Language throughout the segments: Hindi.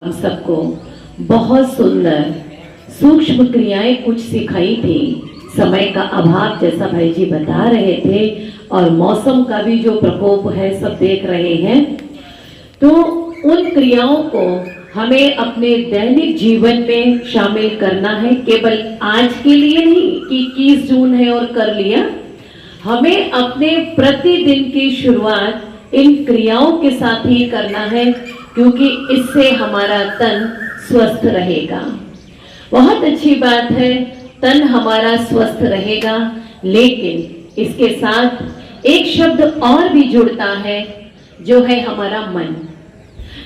हम सबको बहुत सुंदर सूक्ष्म क्रियाएं कुछ सिखाई थी। समय का अभाव जैसा भाई जी बता रहे थे और मौसम का भी जो प्रकोप है सब देख रहे हैं, तो उन क्रियाओं को हमें अपने दैनिक जीवन में शामिल करना है। केवल आज के लिए नहीं कि 21 जून है और कर लिया, हमें अपने प्रतिदिन की शुरुआत इन क्रियाओं के साथ ही करना है, क्योंकि इससे हमारा तन स्वस्थ रहेगा। बहुत अच्छी बात है, तन हमारा स्वस्थ रहेगा, लेकिन इसके साथ एक शब्द और भी जुड़ता है जो है हमारा मन।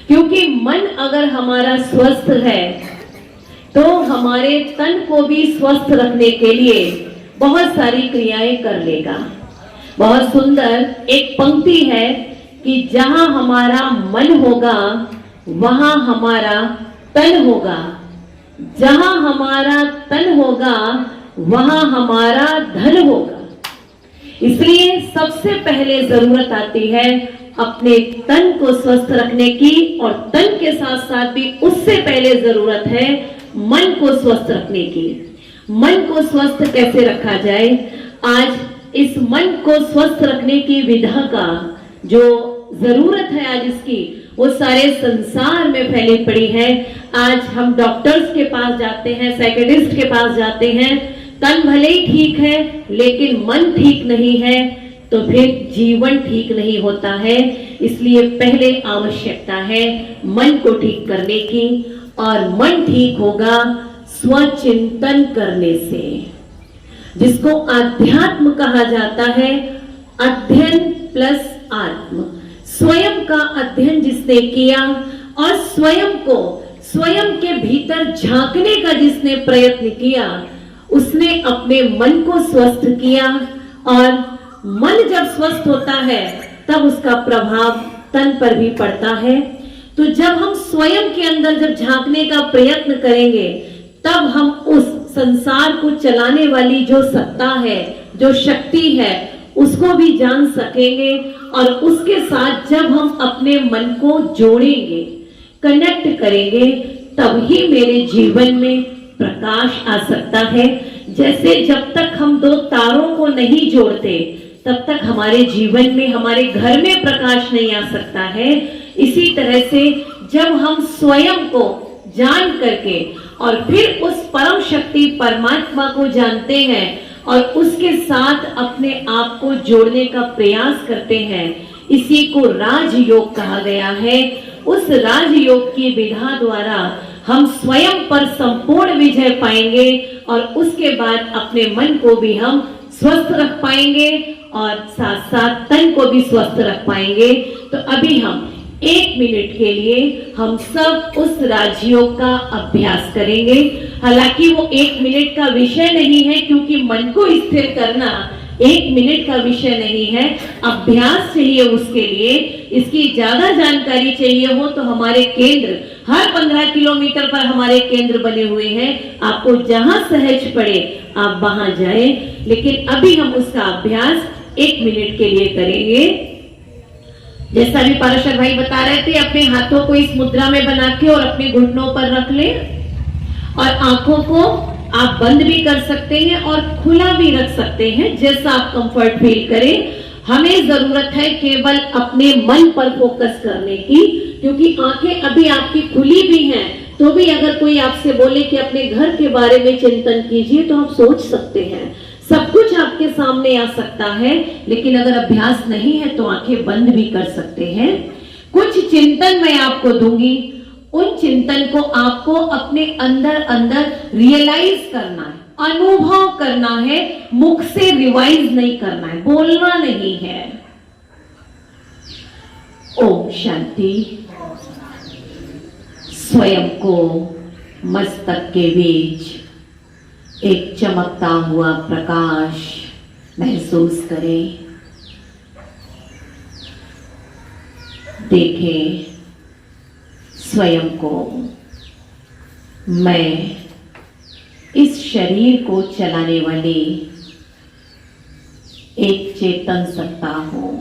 क्योंकि मन अगर हमारा स्वस्थ है तो हमारे तन को भी स्वस्थ रखने के लिए बहुत सारी क्रियाएं कर लेगा। बहुत सुंदर एक पंक्ति है कि जहां हमारा मन होगा वहां हमारा तन होगा, जहां हमारा तन होगा वहां हमारा धन होगा। इसलिए सबसे पहले जरूरत आती है अपने तन को स्वस्थ रखने की, और तन के साथ साथ भी उससे पहले जरूरत है मन को स्वस्थ रखने की। मन को स्वस्थ कैसे रखा जाए? आज इस मन को स्वस्थ रखने की विधा का जो जरूरत है आज इसकी, वो सारे संसार में फैली पड़ी है। आज हम डॉक्टर्स के पास जाते हैं, साइकियाट्रिस्ट के पास जाते हैं, तन भले ही ठीक है लेकिन मन ठीक नहीं है तो फिर जीवन ठीक नहीं होता है। इसलिए पहले आवश्यकता है मन को ठीक करने की, और मन ठीक होगा स्वचिंतन करने से, जिसको आध्यात्म कहा जाता है। अध्ययन प्लस आत्म, स्वयं का अध्ययन जिसने किया और स्वयं को स्वयं के भीतर झांकने का जिसने प्रयत्न किया, उसने अपने मन को स्वस्थ किया। और मन जब स्वस्थ होता है तब उसका प्रभाव तन पर भी पड़ता है। तो जब हम स्वयं के अंदर जब झांकने का प्रयत्न करेंगे, तब हम उस संसार को चलाने वाली जो सत्ता है, जो शक्ति है, उसको भी जान सकेंगे। और उसके साथ जब हम अपने मन को जोड़ेंगे, कनेक्ट करेंगे, तब ही मेरे जीवन में प्रकाश आ सकता है। जैसे जब तक हम दो तारों को नहीं जोड़ते तब तक हमारे जीवन में, हमारे घर में प्रकाश नहीं आ सकता है। इसी तरह से जब हम स्वयं को जान करके और फिर उस परम शक्ति परमात्मा को जानते हैं और उसके साथ अपने आप को जोड़ने का प्रयास करते हैं, इसी को राजयोग कहा गया है। उस राजयोग की विधा द्वारा हम स्वयं पर संपूर्ण विजय पाएंगे और उसके बाद अपने मन को भी हम स्वस्थ रख पाएंगे और साथ साथ तन को भी स्वस्थ रख पाएंगे। तो अभी हम 1 मिनट के लिए हम सब उस राजयोग का अभ्यास करेंगे। हालांकि वो 1 मिनट का विषय नहीं है, क्योंकि मन को स्थिर करना 1 मिनट का विषय नहीं है, अभ्यास चाहिए उसके लिए। इसकी ज्यादा जानकारी चाहिए हो तो हमारे केंद्र, हर 15 किलोमीटर पर हमारे केंद्र बने हुए हैं। आपको जहां सहज पड़े आप वहां जाएं, लेकिन अभी हम उसका अभ्यास 1 मिनट के लिए करेंगे। जैसा भी पाराशर भाई बता रहे थे, अपने हाथों को इस मुद्रा में बना के और अपने घुटनों पर रख लें, और आंखों को आप बंद भी कर सकते हैं और खुला भी रख सकते हैं, जैसा आप कंफर्ट फील करें। हमें जरूरत है केवल अपने मन पर फोकस करने की, क्योंकि आंखें अभी आपकी खुली भी हैं, तो भी अगर कोई आपसे बोले कि अपने घर के बारे में चिंतन कीजिए तो आप सोच सकते हैं। सब कुछ आपके सामने आ सकता है, लेकिन अगर अभ्यास नहीं है तो आंखें बंद भी कर सकते हैं। कुछ चिंतन मैं आपको दूंगी, उन चिंतन को आपको अपने अंदर अंदर रियलाइज करना है, अनुभव करना है, मुख से रिवाइज नहीं करना है, बोलना नहीं है। ओम शांति। स्वयं को मस्तक के बीच एक चमकता हुआ प्रकाश महसूस करें। देखें स्वयं को, मैं इस शरीर को चलाने वाली एक चेतन सत्ता हूं।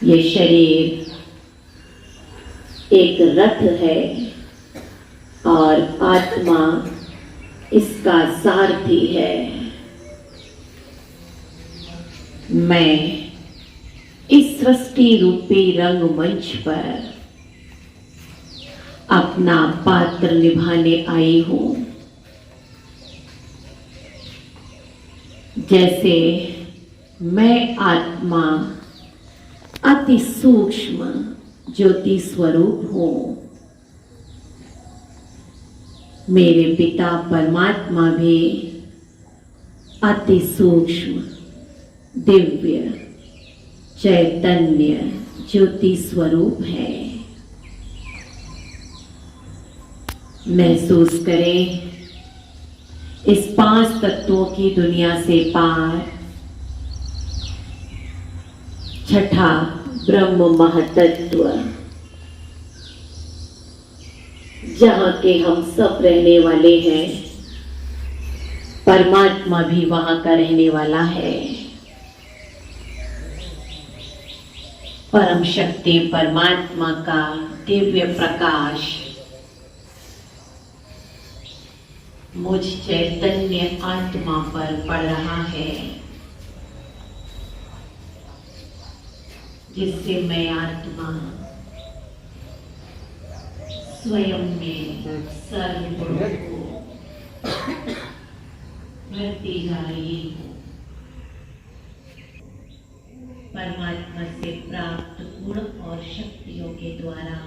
ये शरीर एक रथ है और आत्मा इसका सारथी है। मैं इस सृष्टि रूपी रंगमंच पर अपना पात्र निभाने आई हूं। जैसे मैं आत्मा अति सूक्ष्म ज्योति स्वरूप हूं, मेरे पिता परमात्मा भी अति सूक्ष्म दिव्य चैतन्य ज्योति स्वरूप है। महसूस करें इस 5 तत्वों की दुनिया से पार छठा ब्रह्म महातत्व, जहां के हम सब रहने वाले हैं, परमात्मा भी वहां का रहने वाला है। परम शक्ति परमात्मा का दिव्य प्रकाश मुझ चैतन्य आत्मा पर पड़ रहा है, जिससे मैं आत्मा स्वयं में सर्वगुणों को भरती जा रही हूँ। परमात्मा से प्राप्त गुण और शक्तियों के द्वारा